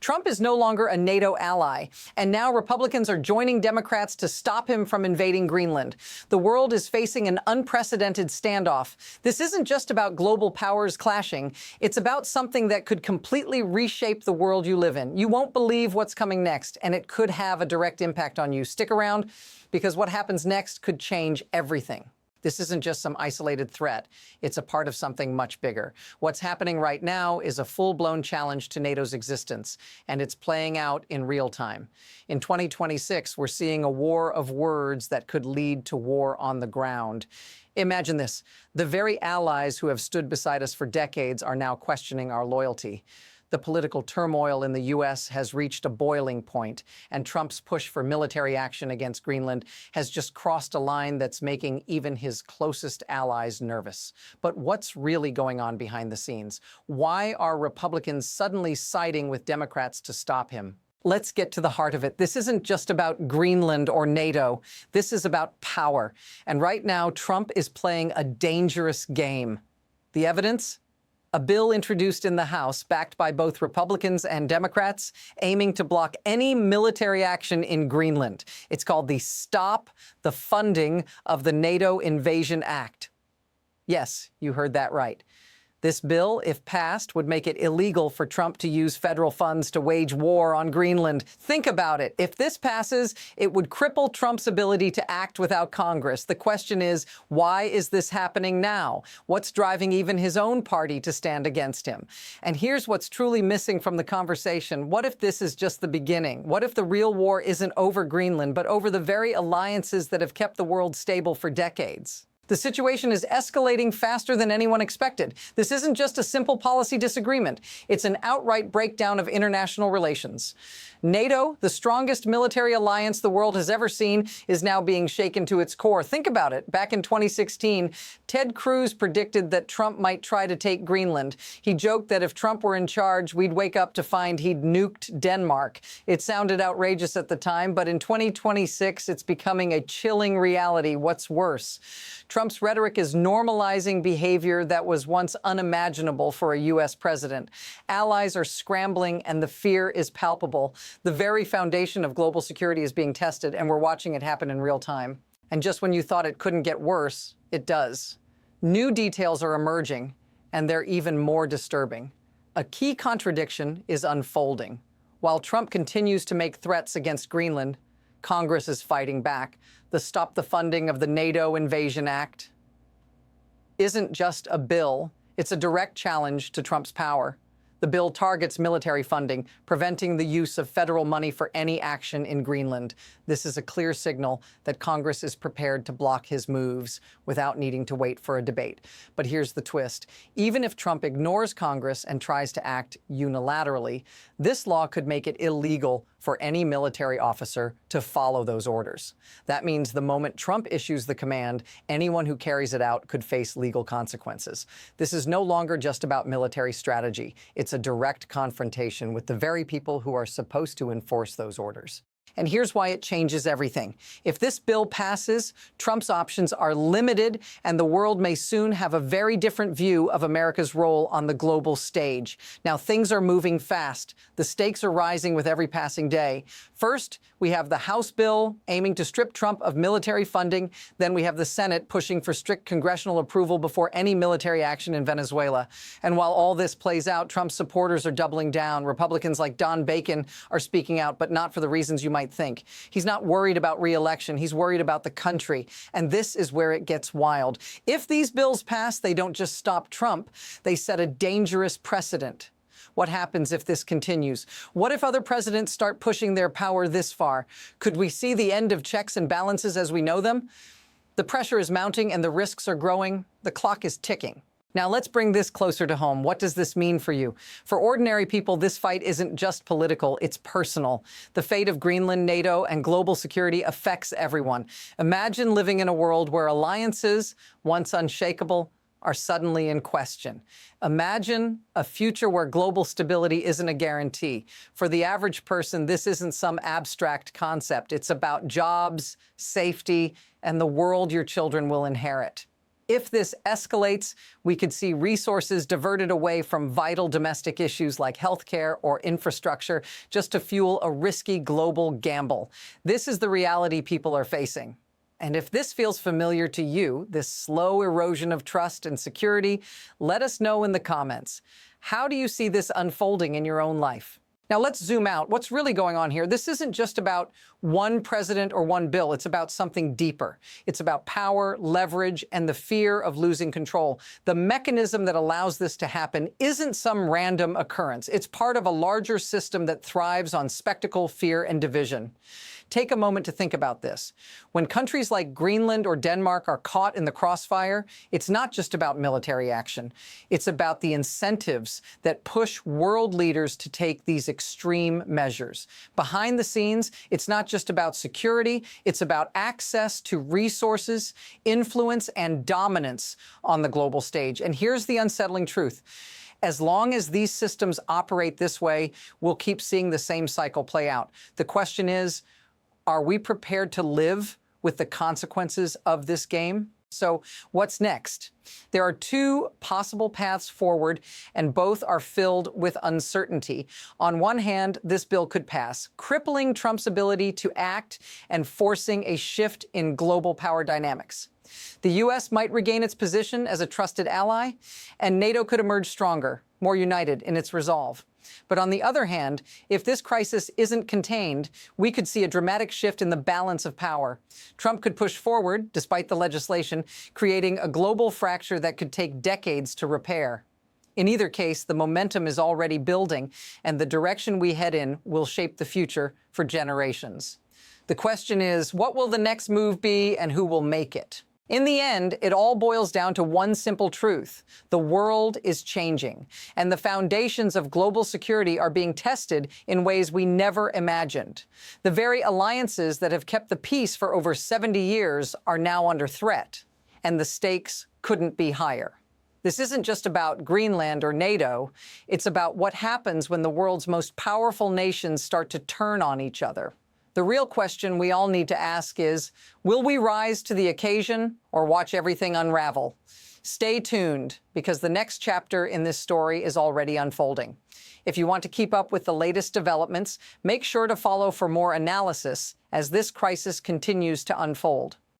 Trump is no longer a NATO ally, and now Republicans are joining Democrats to stop him from invading Greenland. The world is facing an unprecedented standoff. This isn't just about global powers clashing. It's about something that could completely reshape the world you live in. You won't believe what's coming next, and it could have a direct impact on you. Stick around, because what happens next could change everything. This isn't just some isolated threat. It's a part of something much bigger. What's happening right now is a full-blown challenge to NATO's existence, and it's playing out in real time. In 2026, we're seeing a war of words that could lead to war on the ground. Imagine this. The very allies who have stood beside us for decades are now questioning our loyalty. The political turmoil in the U.S. has reached a boiling point, and Trump's push for military action against Greenland has just crossed a line that's making even his closest allies nervous. But what's really going on behind the scenes? Why are Republicans suddenly siding with Democrats to stop him? Let's get to the heart of it. This isn't just about Greenland or NATO. This is about power. And right now, Trump is playing a dangerous game. The evidence? A bill introduced in the House, backed by both Republicans and Democrats, aiming to block any military action in Greenland. It's called the Stop the Funding of the NATO Invasion Act. Yes, you heard that right. This bill, if passed, would make it illegal for Trump to use federal funds to wage war on Greenland. Think about it. If this passes, it would cripple Trump's ability to act without Congress. The question is, why is this happening now? What's driving even his own party to stand against him? And here's what's truly missing from the conversation. What if this is just the beginning? What if the real war isn't over Greenland, but over the very alliances that have kept the world stable for decades? The situation is escalating faster than anyone expected. This isn't just a simple policy disagreement. It's an outright breakdown of international relations. NATO, the strongest military alliance the world has ever seen, is now being shaken to its core. Think about it. Back in 2016, Ted Cruz predicted that Trump might try to take Greenland. He joked that if Trump were in charge, we'd wake up to find he'd nuked Denmark. It sounded outrageous at the time, but in 2026, it's becoming a chilling reality. What's worse? Trump's rhetoric is normalizing behavior that was once unimaginable for a U.S. president. Allies are scrambling, and the fear is palpable. The very foundation of global security is being tested, and we're watching it happen in real time. And just when you thought it couldn't get worse, it does. New details are emerging, and they're even more disturbing. A key contradiction is unfolding. While Trump continues to make threats against Greenland, Congress is fighting back. The Stop the Funding of the NATO Invasion Act isn't just a bill, it's a direct challenge to Trump's power. The bill targets military funding, preventing the use of federal money for any action in Greenland. This is a clear signal that Congress is prepared to block his moves without needing to wait for a debate. But here's the twist. Even if Trump ignores Congress and tries to act unilaterally, this law could make it illegal for any military officer to follow those orders. That means the moment Trump issues the command, anyone who carries it out could face legal consequences. This is no longer just about military strategy. It's a direct confrontation with the very people who are supposed to enforce those orders. And here's why it changes everything. If this bill passes, Trump's options are limited, and the world may soon have a very different view of America's role on the global stage. Now, things are moving fast. The stakes are rising with every passing day. First, we have the House bill aiming to strip Trump of military funding. Then we have the Senate pushing for strict congressional approval before any military action in Venezuela. And while all this plays out, Trump's supporters are doubling down. Republicans like Don Bacon are speaking out, but not for the reasons you might think. He's not worried about re-election. He's worried about the country. And this is where it gets wild. If these bills pass, they don't just stop Trump. They set a dangerous precedent. What happens if this continues? What if other presidents start pushing their power this far? Could we see the end of checks and balances as we know them? The pressure is mounting and the risks are growing. The clock is ticking. Now let's bring this closer to home. What does this mean for you? For ordinary people, this fight isn't just political, it's personal. The fate of Greenland, NATO, and global security affects everyone. Imagine living in a world where alliances, once unshakable, are suddenly in question. Imagine a future where global stability isn't a guarantee. For the average person, this isn't some abstract concept. It's about jobs, safety, and the world your children will inherit. If this escalates, we could see resources diverted away from vital domestic issues like healthcare or infrastructure just to fuel a risky global gamble. This is the reality people are facing. And if this feels familiar to you, this slow erosion of trust and security, let us know in the comments. How do you see this unfolding in your own life? Now let's zoom out. What's really going on here? This isn't just about one president or one bill. It's about something deeper. It's about power, leverage, and the fear of losing control. The mechanism that allows this to happen isn't some random occurrence. It's part of a larger system that thrives on spectacle, fear, and division. Take a moment to think about this. When countries like Greenland or Denmark are caught in the crossfire, it's not just about military action. It's about the incentives that push world leaders to take these extreme measures. Behind the scenes, it's not just about security, it's about access to resources, influence, and dominance on the global stage. And here's the unsettling truth. As long as these systems operate this way, we'll keep seeing the same cycle play out. The question is, are we prepared to live with the consequences of this game? So what's next? There are two possible paths forward, and both are filled with uncertainty. On one hand, this bill could pass, crippling Trump's ability to act and forcing a shift in global power dynamics. The U.S. might regain its position as a trusted ally, and NATO could emerge stronger, more united in its resolve. But on the other hand, if this crisis isn't contained, we could see a dramatic shift in the balance of power. Trump could push forward, despite the legislation, creating a global fracture that could take decades to repair. In either case, the momentum is already building, and the direction we head in will shape the future for generations. The question is, what will the next move be, and who will make it? In the end, it all boils down to one simple truth. The world is changing, and the foundations of global security are being tested in ways we never imagined. The very alliances that have kept the peace for over 70 years are now under threat, and the stakes couldn't be higher. This isn't just about Greenland or NATO. It's about what happens when the world's most powerful nations start to turn on each other. The real question we all need to ask is, will we rise to the occasion or watch everything unravel? Stay tuned, because the next chapter in this story is already unfolding. If you want to keep up with the latest developments, make sure to follow for more analysis as this crisis continues to unfold.